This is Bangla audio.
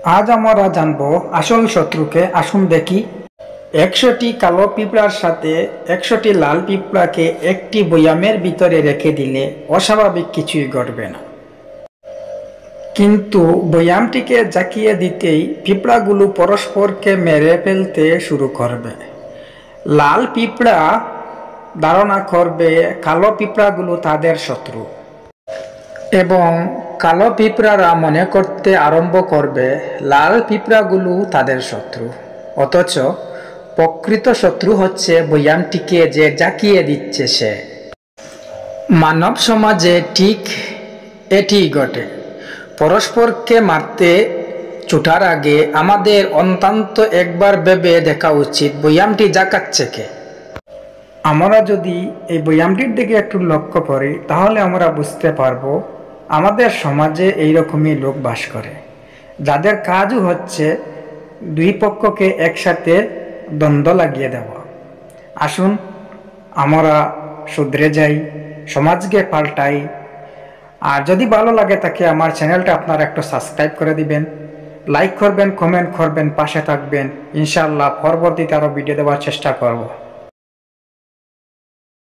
আজ আমরা জানবো আসল শত্রুকে। আসুন দেখি। 100টি কালো পিঁপড়ার সাথে 100টি লাল পিঁপড়াকে একটি বয়ামের ভিতরে রেখে দিলে অস্বাভাবিক কিছুই ঘটবে না, কিন্তু বয়ামটিকে জাকিয়ে দিতেই পিঁপড়াগুলো পরস্পরকে মেরে ফেলতে শুরু করবে। লাল পিঁপড়া ধারণা করবে কালো পিঁপড়াগুলো তাদের শত্রু, এবং কালো পিঁপড়ারা মনে করতে আরম্ভ করবে লাল পিঁপড়াগুলো তাদের শত্রু। অথচ প্রকৃত শত্রু হচ্ছে বয়ামটিকে যে জাকিয়ে দিচ্ছে সে। মানব সমাজে ঠিক এটি ঘটে। পরস্পরকে মারতে ছুটার আগে আমাদের অন্তত একবার ভেবে দেখা উচিত বয়ামটি জাকাচ্ছে কে। আমরা যদি এই বয়ামটির দিকে একটু লক্ষ্য করি তাহলে আমরা বুঝতে পারবো আমাদের সমাজে এইরকমই লোক বাস করে, যাদের কাজও হচ্ছে দুই পক্ষকে একসাথে দ্বন্দ্ব লাগিয়ে দেওয়া। আসুন আমরা শুধরে যাই, সমাজকে পাল্টাই। আর যদি ভালো লাগে তাকে আমার চ্যানেলটা আপনারা একটু সাবস্ক্রাইব করে দিবেন, লাইক করবেন, কমেন্ট করবেন, পাশে থাকবেন। ইনশাআল্লাহ পরবর্তীতে আরও ভিডিও দেওয়ার চেষ্টা করব।